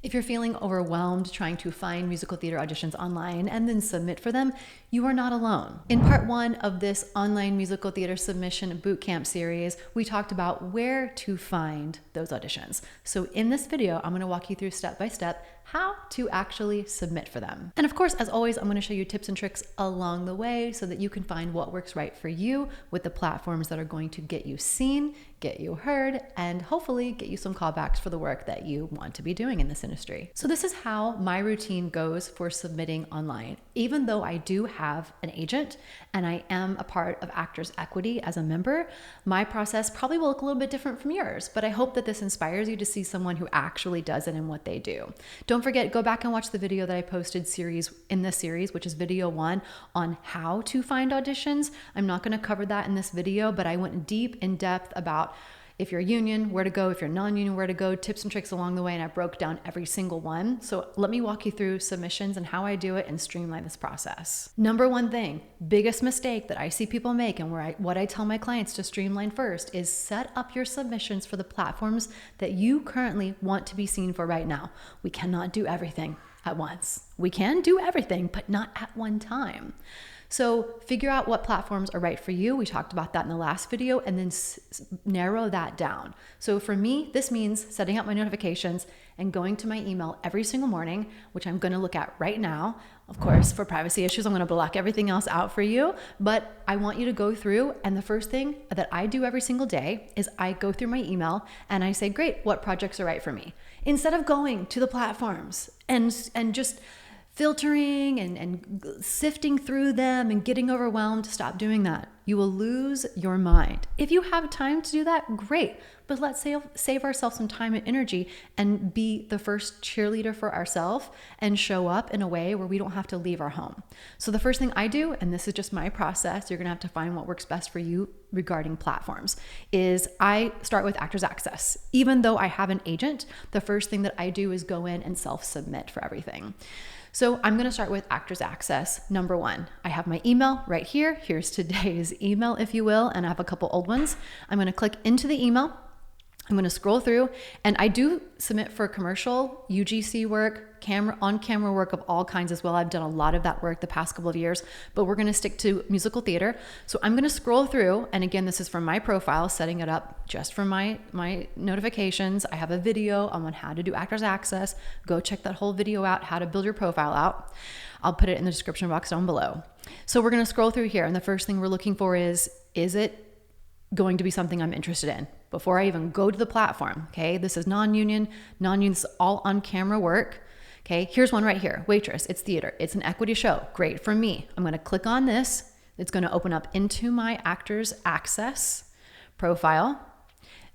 If you're feeling overwhelmed trying to find musical theater auditions online and then submit for them, you are not alone. In part 1 of this online musical theater submission bootcamp series, we talked about where to find those auditions. So in this video, I'm going to walk you through step by step how to actually submit for them. And of course, as always, I'm going to show you tips and tricks along the way so that you can find what works right for you with the platforms that are going to get you seen, get you heard, and hopefully get you some callbacks for the work that you want to be doing in this industry. So this is how my routine goes for submitting online. Even though I do have an agent and I am a part of Actors Equity as a member, my process probably will look a little bit different from yours, but I hope that this inspires you to see someone who actually does it and what they do. Don't forget, go back and watch the video that I posted in this series, which is video 1 on how to find auditions. I'm not going to cover that in this video, but I went deep in depth about if you're a union, where to go, if you're non-union, where to go, tips and tricks along the way, and I broke down every single one. So let me walk you through submissions and how I do it and streamline this process. Number 1 thing, biggest mistake that I see people make and what I tell my clients to streamline first is set up your submissions for the platforms that you currently want to be seen for right now. We cannot do everything at once. We can do everything, but not at one time. So figure out what platforms are right for you. We talked about that in the last video, and then narrow that down. So for me, this means setting up my notifications and going to my email every single morning, which I'm going to look at right now. Of course, for privacy issues, I'm going to block everything else out for you, but I want you to go through, and the first thing that I do every single day is I go through my email and I say, great, what projects are right for me? Instead of going to the platforms and just filtering and sifting through them and getting overwhelmed, stop doing that. You will lose your mind. If you have time to do that, great. But let's save ourselves some time and energy and be the first cheerleader for ourselves and show up in a way where we don't have to leave our home. So the first thing I do, and this is just my process, you're gonna have to find what works best for you regarding platforms, is I start with Actors Access. Even though I have an agent, the first thing that I do is go in and self-submit for everything. So I'm going to start with Actors Access. Number 1, I have my email right here. Here's today's email, if you will, and I have a couple old ones. I'm going to click into the email. I'm going to scroll through, and I do submit for commercial, UGC work, on-camera work of all kinds as well. I've done a lot of that work the past couple of years, but we're going to stick to musical theater. So I'm going to scroll through, and again, this is from my profile, setting it up just for my notifications. I have a video on how to do Actors Access. Go check that whole video out, how to build your profile out. I'll put it in the description box down below. So we're going to scroll through here, and the first thing we're looking for is it going to be something I'm interested in before I even go to the platform? Okay, this is non-union, this is all on-camera work. Okay, here's one right here, waitress, it's theater, it's an equity show, great for me. I'm gonna click on this, it's gonna open up into my Actors Access profile,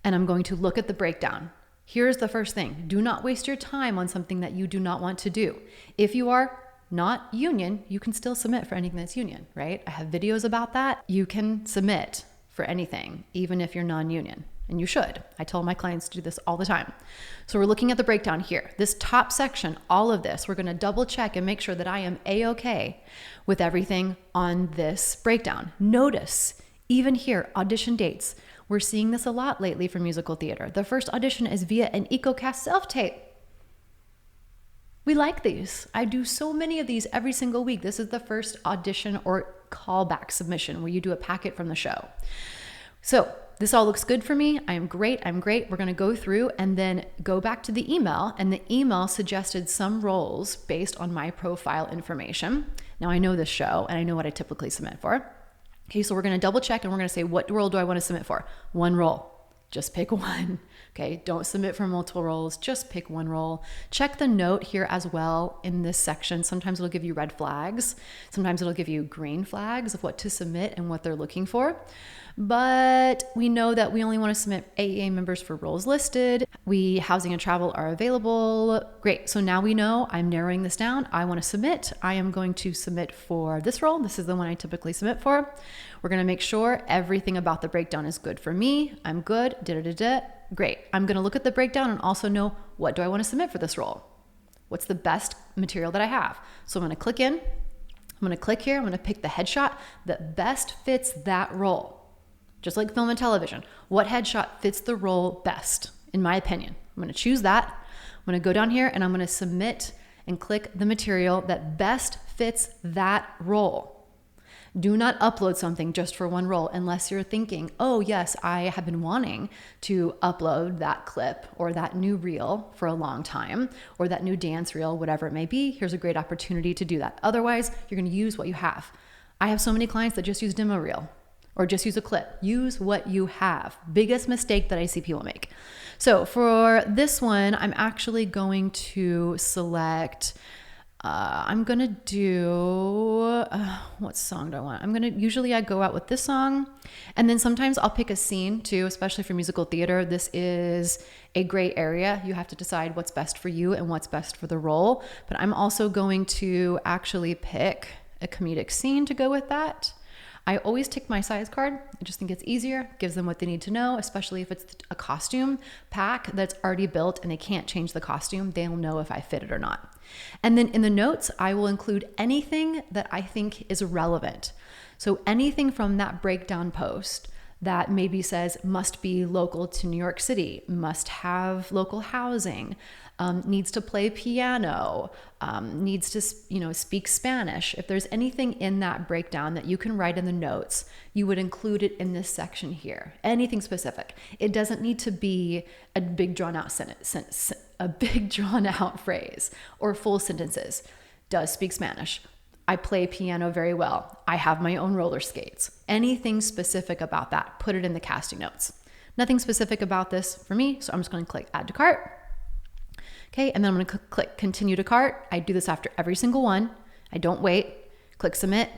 and I'm going to look at the breakdown. Here's the first thing, do not waste your time on something that you do not want to do. If you are not union, you can still submit for anything that's union, right? I have videos about that. You can submit for anything, even if you're non-union. And you should. I tell my clients to do this all the time. So we're looking at the breakdown here. This top section, all of this, we're going to double check and make sure that I am A-okay with everything on this breakdown. Notice, even here, audition dates. We're seeing this a lot lately for musical theater. The first audition is via an EcoCast self-tape. We like these. I do so many of these every single week. This is the first audition or callback submission where you do a packet from the show. So this all looks good for me. I'm great. We're going to go through and then go back to the email, and the email suggested some roles based on my profile information. Now I know this show and I know what I typically submit for. Okay, so we're going to double check and we're going to say, what role do I want to submit for? One role. Just pick one. Okay, don't submit for multiple roles, just pick one role. Check the note here as well in this section. Sometimes it'll give you red flags. Sometimes it'll give you green flags of what to submit and what they're looking for. But we know that we only want to submit AEA members for roles listed. Housing and travel are available. Great, so now we know I'm narrowing this down. I want to submit. I am going to submit for this role. This is the one I typically submit for. We're going to make sure everything about the breakdown is good for me. I'm good, Great. I'm going to look at the breakdown and also know, what do I want to submit for this role? What's the best material that I have? So I'm going to click in. I'm going to click here. I'm going to pick the headshot that best fits that role. Just like film and television, what headshot fits the role best, in my opinion? I'm going to choose that. I'm going to go down here and I'm going to submit and click the material that best fits that role. Do not upload something just for one role unless you're thinking, oh yes, I have been wanting to upload that clip or that new reel for a long time, or that new dance reel, whatever it may be. Here's a great opportunity to do that. Otherwise, you're going to use what you have. I have so many clients that just use demo reel or just use a clip. Use what you have. Biggest mistake that I see people make. So for this one, I'm actually going to select, I'm going to do, what song do I want? Usually I go out with this song, and then sometimes I'll pick a scene too, especially for musical theater. This is a gray area. You have to decide what's best for you and what's best for the role. But I'm also going to actually pick a comedic scene to go with that. I always take my size card. I just think it's easier, gives them what they need to know, especially if it's a costume pack that's already built and they can't change the costume. They'll know if I fit it or not. And then in the notes, I will include anything that I think is relevant. So anything from that breakdown post that maybe says must be local to New York City, must have local housing, needs to play piano, needs to speak Spanish. If there's anything in that breakdown that you can write in the notes, you would include it in this section here. Anything specific. It doesn't need to be a big drawn out sentence, a big drawn out phrase or full sentences. Does speak Spanish. I play piano very well. I have my own roller skates. Anything specific about that, put it in the casting notes. Nothing specific about this for me, so I'm just going to click add to cart. Okay, and then I'm going to click continue to cart. I do this after every single one. I don't wait. Click submit.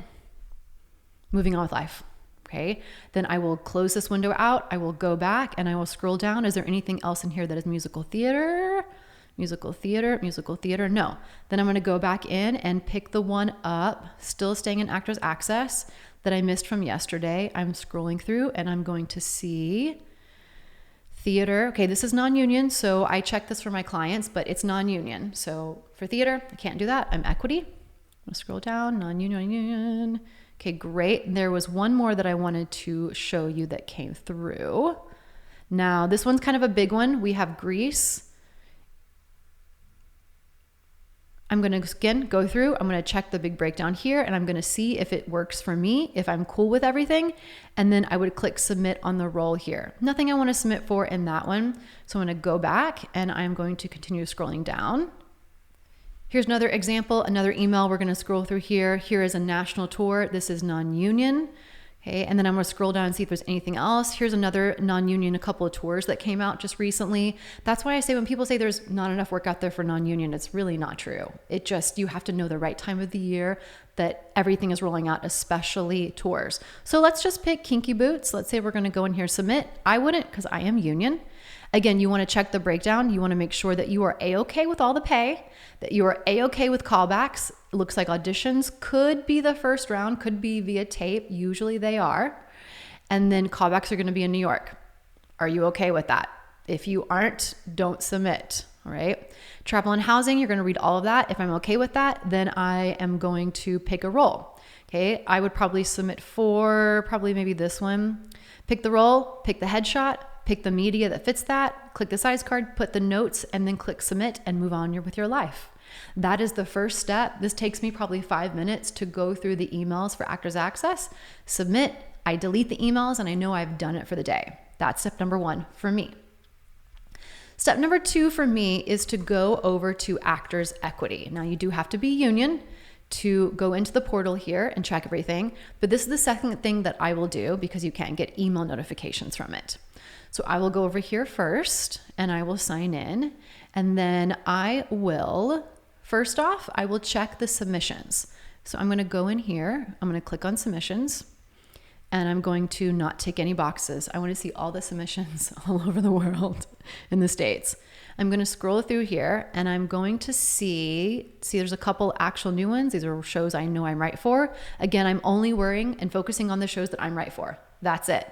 Moving on with life. Okay, then I will close this window out. I will go back and I will scroll down. Is there anything else in here that is musical theater? Musical theater, no. Then I'm going to go back in and pick the one up, still staying in Actors Access, that I missed from yesterday. I'm scrolling through and I'm going to see theater. Okay, this is non-union, so I check this for my clients, but it's non-union. So for theater, I can't do that. I'm equity. I'm going to scroll down, non-union. Okay, great. There was one more that I wanted to show you that came through. Now, this one's kind of a big one. We have Greece. I'm going to, again, go through, I'm going to check the big breakdown here, and I'm going to see if it works for me, if I'm cool with everything, and then I would click submit on the role here. Nothing I want to submit for in that one, so I'm going to go back, and I'm going to continue scrolling down. Here's another example, another email we're going to scroll through here. Here is a national tour. This is non-union. Okay, and then I'm going to scroll down and see if there's anything else. Here's another non-union, a couple of tours that came out just recently. That's why I say when people say there's not enough work out there for non-union, it's really not true. It just, you have to know the right time of the year that everything is rolling out, especially tours. So let's just pick Kinky Boots. Let's say we're going to go in here, submit. I wouldn't, because I am union. Again, you want to check the breakdown. You want to make sure that you are A-okay with all the pay, that you are A-okay with callbacks. It looks like auditions could be the first round, could be via tape. Usually they are. And then callbacks are going to be in New York. Are you okay with that? If you aren't, don't submit. All right. Travel and housing, you're going to read all of that. If I'm okay with that, then I am going to pick a role. Okay. I would probably submit for maybe this one. Pick the role, pick the headshot, pick the media that fits that, click the size card, put the notes, and then click submit and move on with your life. That is the first step. This takes me probably 5 minutes to go through the emails for Actors Access, submit, I delete the emails, and I know I've done it for the day. That's step number 1 for me. Step number 2 for me is to go over to Actors Equity. Now you do have to be union to go into the portal here and check everything, but this is the second thing that I will do because you can't get email notifications from it. So I will go over here first and I will sign in, and then I will, first off, I will check the submissions. So I'm going to go in here, I'm going to click on submissions, and I'm going to not tick any boxes. I want to see all the submissions all over the world in the States. I'm going to scroll through here and I'm going to see there's a couple actual new ones. These are shows I know I'm right for. Again, I'm only worrying and focusing on the shows that I'm right for. That's it.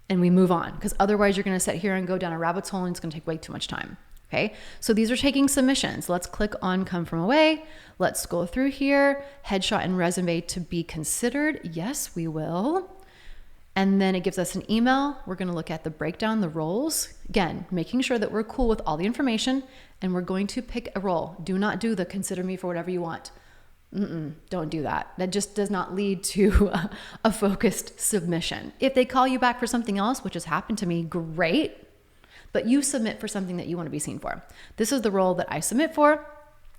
And we move on, because otherwise you're going to sit here and go down a rabbit's hole and it's going to take way too much time. Okay, so these are taking submissions. Let's click on Come From Away. Let's go through here. Headshot and resume to be considered. Yes, we will. And then it gives us an email. We're going to look at the breakdown, the roles. Again, making sure that we're cool with all the information, and we're going to pick a role. Do not do the consider me for whatever you want. Don't do that. That just does not lead to a focused submission. If they call you back for something else, which has happened to me, great. But you submit for something that you want to be seen for. This is the role that I submit for.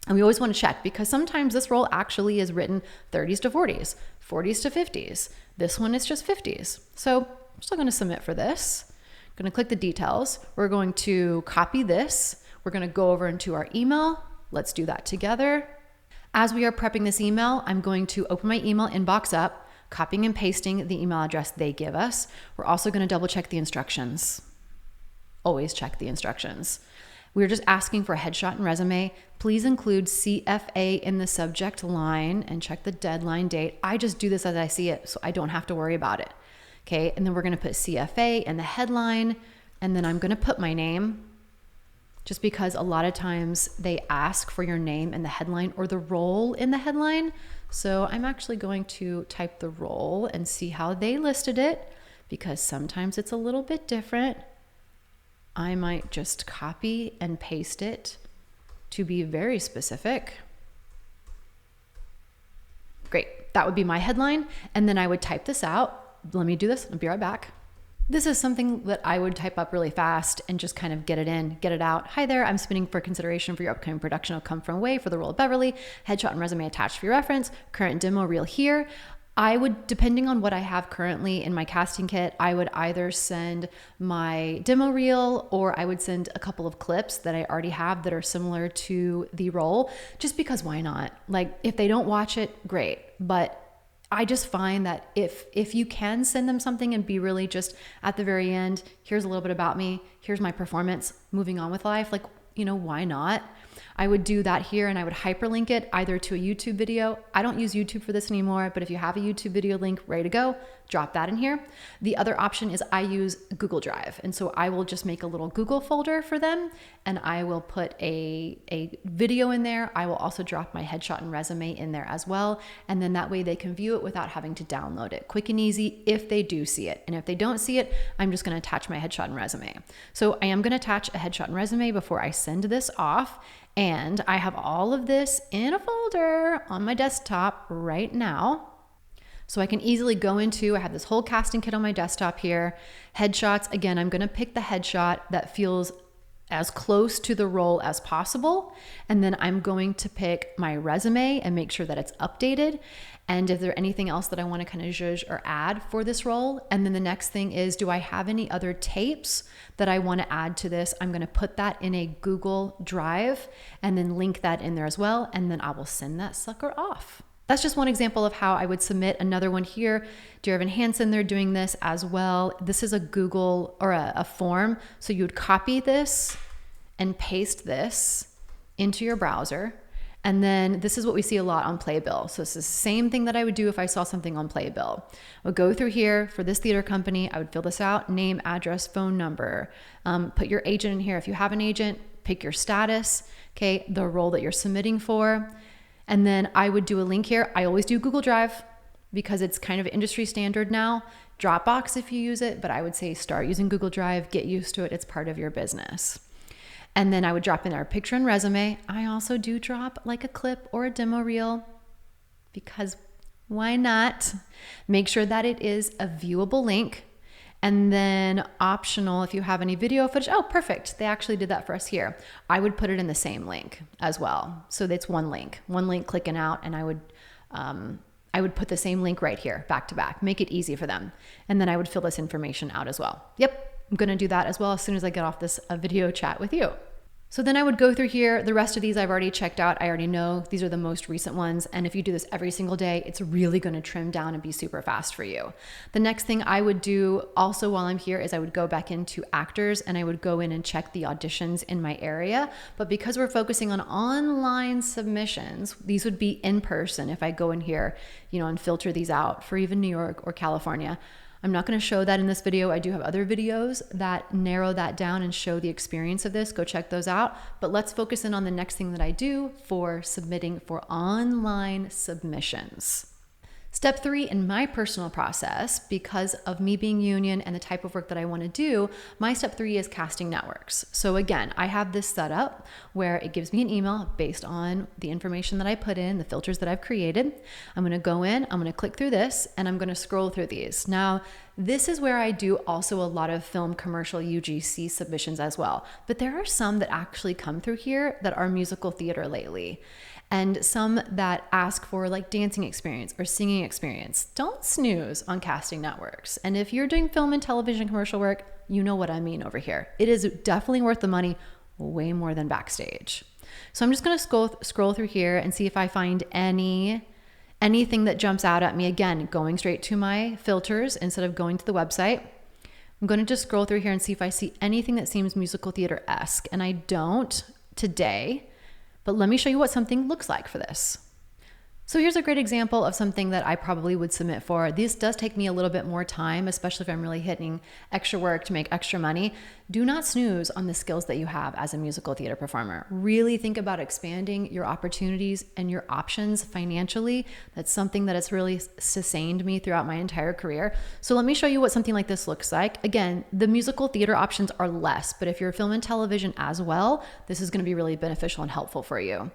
And we always want to check, because sometimes this role actually is written 30s to 40s, 40s to 50s. This one is just 50s. So I'm still going to submit for this. I'm going to click the details. We're going to copy this. We're going to go over into our email. Let's do that together. As we are prepping this email, I'm going to open my email inbox up, copying and pasting the email address they give us. We're also going to double check the instructions. Always check the instructions. We're just asking for a headshot and resume. Please include CFA in the subject line and check the deadline date. I just do this as I see it, so I don't have to worry about it. Okay, and then we're going to put CFA in the headline, and then I'm going to put my name, just because a lot of times they ask for your name in the headline or the role in the headline. So I'm actually going to type the role and see how they listed it, because sometimes it's a little bit different. I might just copy and paste it to be very specific. Great, that would be my headline. And then I would type this out. Let me do this, I'll be right back. This is something that I would type up really fast and just kind of get it in, get it out. Hi there, I'm submitting for consideration for your upcoming production of Come From Away for the role of Beverly. Headshot and resume attached for your reference. Current demo reel here. I would, depending on what I have currently in my casting kit, I would either send my demo reel or I would send a couple of clips that I already have that are similar to the role, just because why not? Like, if they don't watch it, great. But I just find that if you can send them something and be really just at the very end, here's a little bit about me, here's my performance, moving on with life, like, why not? I would do that here, and I would hyperlink it either to a YouTube video. I don't use YouTube for this anymore, but if you have a YouTube video link ready to go, drop that in here. The other option is I use Google Drive. And so I will just make a little Google folder for them, and I will put a video in there. I will also drop my headshot and resume in there as well. And then that way they can view it without having to download it. Quick and easy if they do see it. And if they don't see it, I'm just going to attach my headshot and resume. So I am going to attach a headshot and resume before I send this off. And I have all of this in a folder on my desktop right now. So I can easily go into, I have this whole casting kit on my desktop here. Headshots, again, I'm going to pick the headshot that feels as close to the role as possible. And then I'm going to pick my resume and make sure that it's updated. And if there's anything else that I want to kind of zhuzh or add for this role. And then the next thing is, do I have any other tapes that I want to add to this? I'm going to put that in a Google Drive and then link that in there as well. And then I will send that sucker off. That's just one example of how I would submit. Another one here, Dear Evan Hansen, they're doing this as well. This is a Google or a form. So you would copy this and paste this into your browser. And then this is what we see a lot on Playbill. So it's the same thing that I would do if I saw something on Playbill. I would go through here for this theater company. I would fill this out, name, address, phone number, put your agent in here. If you have an agent, pick your status, okay, the role that you're submitting for. And then I would do a link here. I always do Google Drive because it's kind of industry standard now. Dropbox if you use it, but I would say start using Google Drive, get used to it. It's part of your business. And then I would drop in our picture and resume. I also do drop like a clip or a demo reel because why not? Make sure that it is a viewable link. And then optional, if you have any video footage, oh, perfect. They actually did that for us here. I would put it in the same link as well. So that's one link clicking out, and I would put the same link right here, back to back, make it easy for them. And then I would fill this information out as well. Yep. I'm going to do that as well as soon as I get off this video chat with you. So then I would go through here. The rest of these I've already checked out. I already know these are the most recent ones. And if you do this every single day, it's really going to trim down and be super fast for you. The next thing I would do also while I'm here is I would go back into actors and I would go in and check the auditions in my area. But because we're focusing on online submissions, these would be in person. If I go in here, and filter these out for even New York or California. I'm not going to show that in this video. I do have other videos that narrow that down and show the experience of this. Go check those out. But let's focus in on the next thing that I do for submitting for online submissions. Step 3 in my personal process, because of me being union and the type of work that I want to do, my step 3 is casting networks. So again, I have this set up where it gives me an email based on the information that I put in, the filters that I've created. I'm going to go in, I'm going to click through this, and I'm going to scroll through these. Now, this is where I do also a lot of film commercial UGC submissions as well. But there are some that actually come through here that are musical theater lately. And some that ask for like dancing experience or singing experience. Don't snooze on casting networks. And if you're doing film and television commercial work, you know what I mean over here. It is definitely worth the money, way more than Backstage. So I'm just going to scroll through here and see if I find anything that jumps out at me. Again, going straight to my filters instead of going to the website. I'm going to just scroll through here and see if I see anything that seems musical theater-esque. And I don't today. But let me show you what something looks like for this. So here's a great example of something that I probably would submit for. This does take me a little bit more time, especially if I'm really hitting extra work to make extra money. Do not snooze on the skills that you have as a musical theater performer. Really think about expanding your opportunities and your options financially. That's something that has really sustained me throughout my entire career. So let me show you what something like this looks like. Again, the musical theater options are less, but if you're film and television as well, this is going to be really beneficial and helpful for you.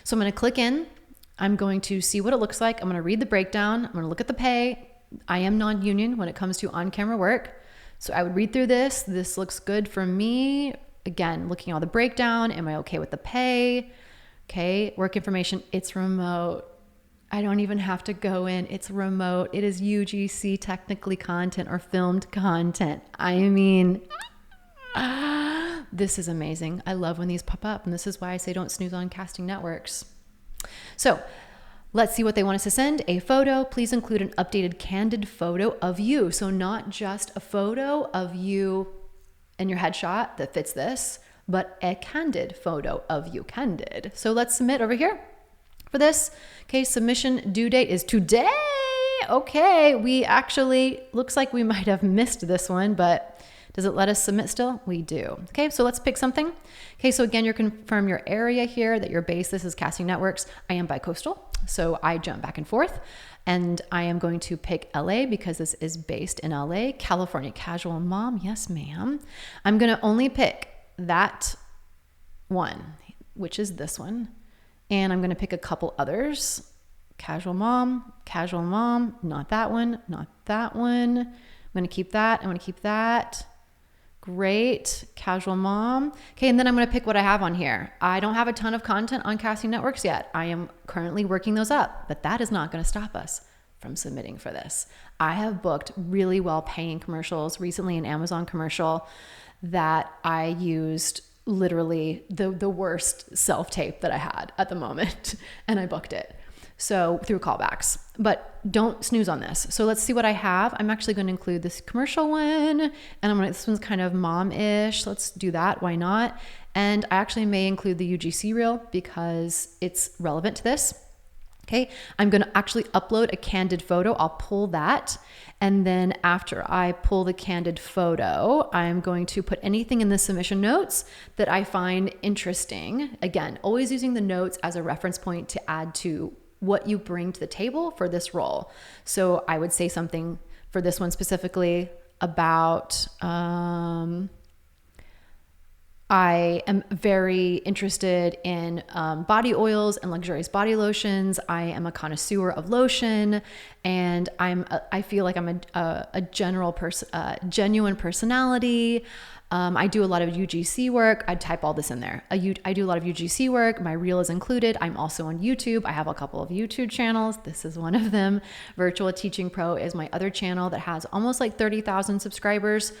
So I'm going to click in. I'm going to see what it looks like. I'm going to read the breakdown. I'm going to look at the pay. I am non-union when it comes to on-camera work. So I would read through this. This looks good for me. Again, looking at all the breakdown. Am I okay with the pay? Okay, work information. It's remote. I don't even have to go in. It's remote. It is UGC technically content or filmed content. I mean, this is amazing. I love when these pop up. And this is why I say don't snooze on casting networks. So let's see what they want us to send. A photo. Please include an updated candid photo of you. So not just a photo of you and your headshot that fits this, but a candid photo of you. Candid. So let's submit over here for this. Okay, submission due date is today. Okay, we actually, looks like we might have missed this one, but does it let us submit still? We do. Okay, so let's pick something. Okay, so again, you confirm your area here, that your base, this is casting networks. I am bicoastal, so I jump back and forth. And I am going to pick LA because this is based in LA. California casual mom, yes ma'am. I'm gonna only pick that one, which is this one. And I'm gonna pick a couple others. Casual mom, not that one, not that one. I'm gonna keep that, I'm gonna keep that. Great, casual mom. Okay, and then I'm going to pick what I have on here. I don't have a ton of content on casting networks yet. I am currently working those up, but that is not going to stop us from submitting for this. I have booked really well paying commercials, recently an Amazon commercial that I used literally the worst self-tape that I had at the moment, and I booked it. So through callbacks, but don't snooze on this. So let's see what I have. I'm actually going to include this commercial one, and this one's kind of mom-ish. Let's do that. Why not? And I actually may include the UGC reel because it's relevant to this. Okay. I'm going to actually upload a candid photo. I'll pull that. And then after I pull the candid photo, I'm going to put anything in the submission notes that I find interesting. Again, always using the notes as a reference point to add to what you bring to the table for this role. So I would say something for this one specifically about, I am very interested in body oils and luxurious body lotions. I am a connoisseur of lotion, and I feel like I'm a genuine personality. I do a lot of UGC work. I'd type all this in there. I do a lot of UGC work. My reel is included. I'm also on YouTube. I have a couple of YouTube channels. This is one of them. Virtual Teaching Pro is my other channel that has almost like 30,000 subscribers.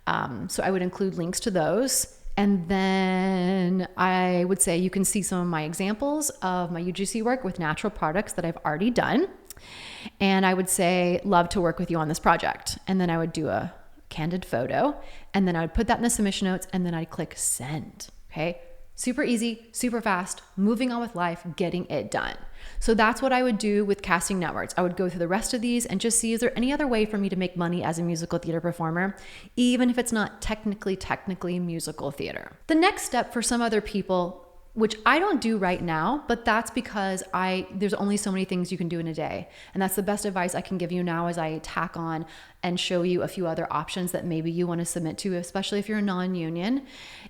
So I would include links to those. And then I would say you can see some of my examples of my UGC work with natural products that I've already done. And I would say, love to work with you on this project. And then I would do a candid photo, and then I would put that in the submission notes, and then I'd click send. Okay. Super easy, super fast, moving on with life, getting it done. So that's what I would do with casting networks. I would go through the rest of these and just see, is there any other way for me to make money as a musical theater performer, even if it's not technically musical theater? The next step for some other people which I don't do right now, but that's because there's only so many things you can do in a day. And that's the best advice I can give you now as I tack on and show you a few other options that maybe you want to submit to, especially if you're non-union,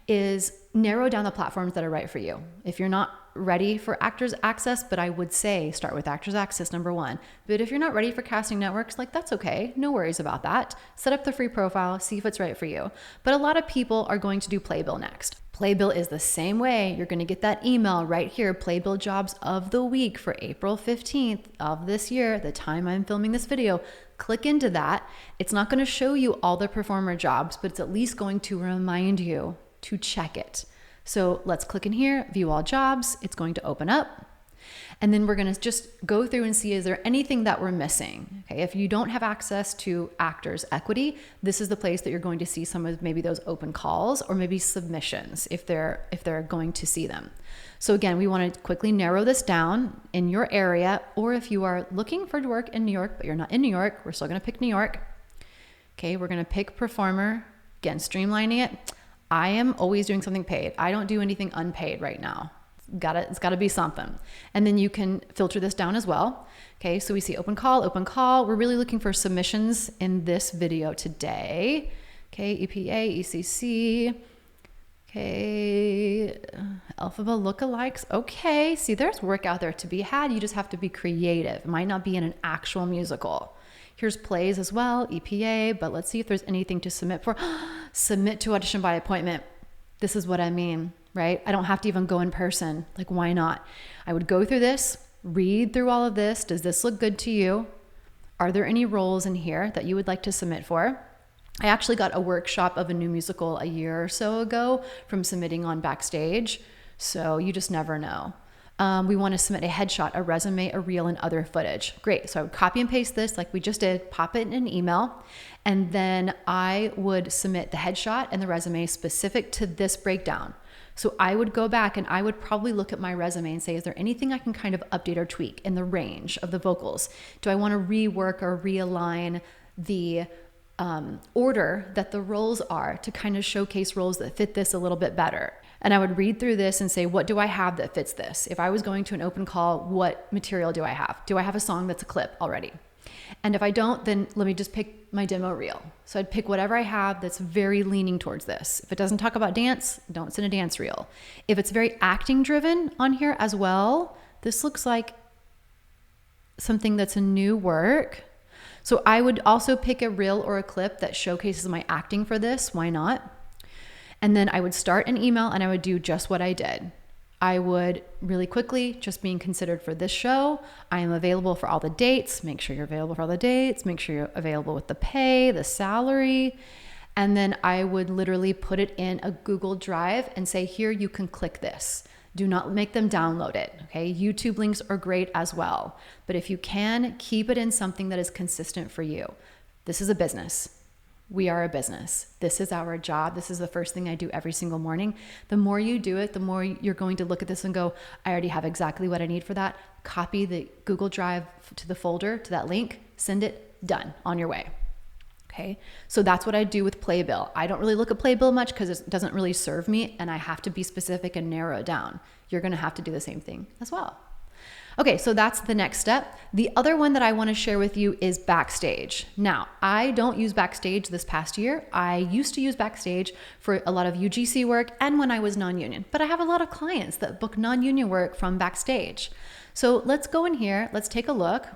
is narrow down the platforms that are right for you. If you're not ready for Actors Access, but I would say start with Actors Access number 1. But if you're not ready for casting networks, like that's okay. No worries about that. Set up the free profile, see if it's right for you. But a lot of people are going to do Playbill next. Playbill is the same way. You're going to get that email right here, Playbill jobs of the week for April 15th of this year, the time I'm filming this video. Click into that. It's not going to show you all the performer jobs, but it's at least going to remind you to check it. So let's click in here, view all jobs. It's going to open up. And then we're going to just go through and see, is there anything that we're missing? Okay, if you don't have access to Actors Equity, this is the place that you're going to see some of maybe those open calls or maybe submissions if they're going to see them. So again, we want to quickly narrow this down in your area, or if you are looking for work in New York, but you're not in New York, we're still going to pick New York. Okay, we're going to pick performer. Again, streamlining it. I am always doing something paid. I don't do anything unpaid right now. It's got to be something. And then you can filter this down as well. Okay, so we see open call. We're really looking for submissions in this video today. Okay, EPA, ECC. Okay, Alphaba lookalikes. Okay, see, there's work out there to be had. You just have to be creative. It might not be in an actual musical. Here's plays as well, EPA, but let's see if there's anything to submit for. Submit to audition by appointment. This is what I mean, right? I don't have to even go in person. Like, why not? I would go through this, read through all of this. Does this look good to you? Are there any roles in here that you would like to submit for? I actually got a workshop of a new musical a year or so ago from submitting on Backstage. So you just never know. We want to submit a headshot, a resume, a reel, and other footage. Great. So I would copy and paste this like we just did, pop it in an email, and then I would submit the headshot and the resume specific to this breakdown. So I would go back and I would probably look at my resume and say, is there anything I can kind of update or tweak in the range of the vocals? Do I want to rework or realign the order that the roles are to kind of showcase roles that fit this a little bit better? And I would read through this and say, what do I have that fits this? If I was going to an open call, what material do I have? Do I have a song that's a clip already? And if I don't, then let me just pick my demo reel. So I'd pick whatever I have that's very leaning towards this. If it doesn't talk about dance, don't send a dance reel. If it's very acting driven on here as well, this looks like something that's a new work. So I would also pick a reel or a clip that showcases my acting for this. Why not? And then I would start an email and I would do just what I did. I would really quickly, just being considered for this show, I am available for all the dates. Make sure you're available for all the dates. Make sure you're available with the pay, the salary. And then I would literally put it in a Google Drive and say, here, you can click this. Do not make them download it, okay? YouTube links are great as well. But if you can, keep it in something that is consistent for you. This is a business. We are a business. This is our job. This is the first thing I do every single morning. The more you do it, the more you're going to look at this and go, I already have exactly what I need for that. Copy the Google Drive to the folder, to that link, send it, done, on your way. Okay, so that's what I do with Playbill. I don't really look at Playbill much because it doesn't really serve me and I have to be specific and narrow it down. You're going to have to do the same thing as well. Okay, so that's the next step. The other one that I want to share with you is Backstage. Now, I don't use Backstage this past year. I used to use Backstage for a lot of UGC work and when I was non-union, but I have a lot of clients that book non-union work from Backstage. So let's go in here, let's take a look.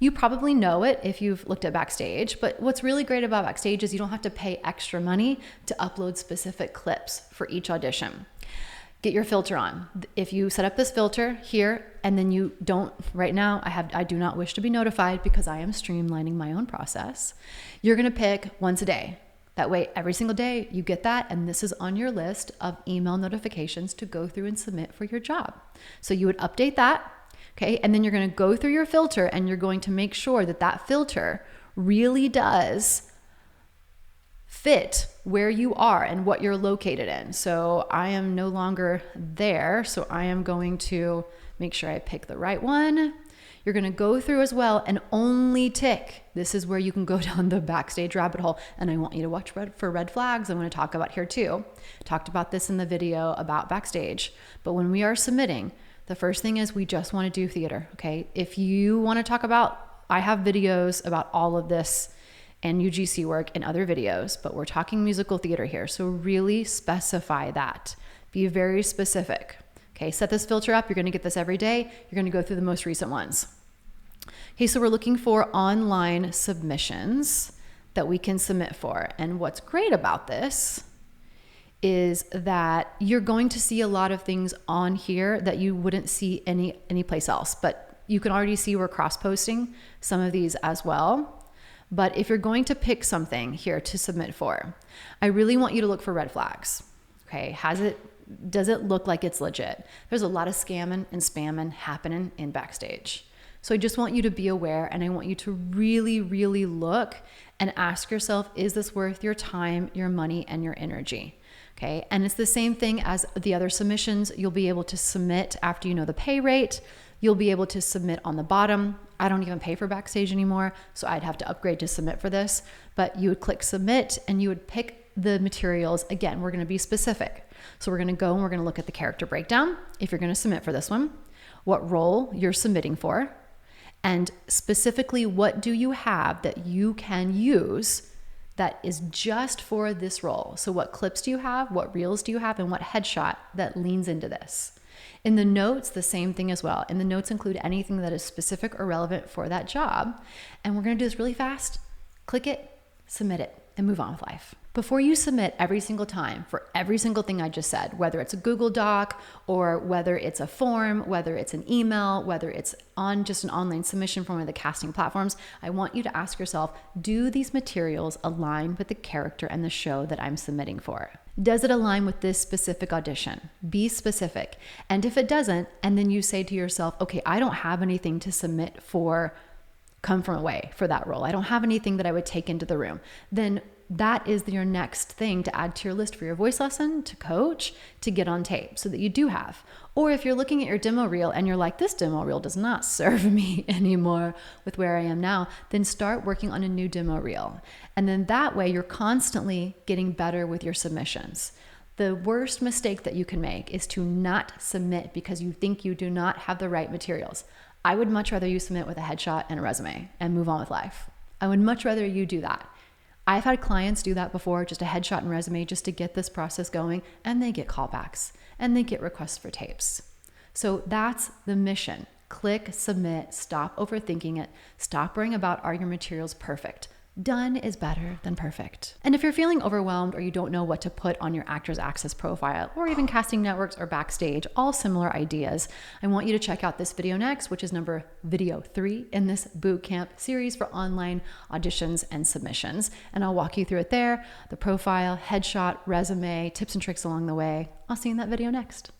You probably know it if you've looked at Backstage, but what's really great about Backstage is you don't have to pay extra money to upload specific clips for each audition. Get your filter on. If you set up this filter here and then you don't, right now I do not wish to be notified because I am streamlining my own process. You're going to pick once a day. That way every single day you get that and this is on your list of email notifications to go through and submit for your job. So you would update that, okay? And then you're going to go through your filter and you're going to make sure that that filter really does fit where you are and what you're located in. So I am no longer there. So I am going to make sure I pick the right one. You're going to go through as well and only tick. This is where you can go down the Backstage rabbit hole. And I want you to watch for red flags. I'm going to talk about here too. Talked about this in the video about Backstage. But when we are submitting, the first thing is we just want to do theater. Okay. If you want to talk about, I have videos about all of this and UGC work in other videos, but we're talking musical theater here. So really specify that. Be very specific. Okay, set this filter up. You're going to get this every day. You're going to go through the most recent ones. Okay, so we're looking for online submissions that we can submit for. And what's great about this is that you're going to see a lot of things on here that you wouldn't see any place else. But you can already see we're cross-posting some of these as well. But if you're going to pick something here to submit for, I really want you to look for red flags. Okay, does it look like it's legit? There's a lot of scamming and spamming happening in Backstage. So I just want you to be aware, and I want you to really, really look and ask yourself, is this worth your time, your money, and your energy? Okay, and it's the same thing as the other submissions. You'll be able to submit after you know the pay rate. You'll be able to submit on the bottom. I don't even pay for Backstage anymore, so I'd have to upgrade to submit for this. But you would click submit and you would pick the materials. Again, we're going to be specific. So we're going to go and we're going to look at the character breakdown. If you're going to submit for this one, what role you're submitting for, and specifically what do you have that you can use that is just for this role. So what clips do you have, what reels do you have, and what headshot that leans into this. In the notes, the same thing as well. And the notes include anything that is specific or relevant for that job. And we're going to do this really fast. Click it, submit it, and move on with life. Before you submit every single time for every single thing I just said, whether it's a Google Doc or whether it's a form, whether it's an email, whether it's on just an online submission from one of the casting platforms, I want you to ask yourself, do these materials align with the character and the show that I'm submitting for? Does it align with this specific audition? Be specific. And if it doesn't, and then you say to yourself, okay, I don't have anything to submit for Come From Away for that role. I don't have anything that I would take into the room. Then that is your next thing to add to your list for your voice lesson, to coach, to get on tape so that you do have. Or if you're looking at your demo reel and you're like, this demo reel does not serve me anymore with where I am now, then start working on a new demo reel. And then that way you're constantly getting better with your submissions. The worst mistake that you can make is to not submit because you think you do not have the right materials. I would much rather you submit with a headshot and a resume and move on with life. I would much rather you do that. I've had clients do that before, just a headshot and resume just to get this process going, and they get callbacks and they get requests for tapes. So that's the mission. Click submit, stop overthinking it, stop worrying about are your materials perfect. Done is better than perfect. And if you're feeling overwhelmed or you don't know what to put on your Actors Access profile or even Casting Networks or Backstage, all similar ideas, I want you to check out this video next, which is video 3 in this bootcamp series for online auditions and submissions. And I'll walk you through it there, the profile, headshot, resume, tips and tricks along the way. I'll see you in that video next.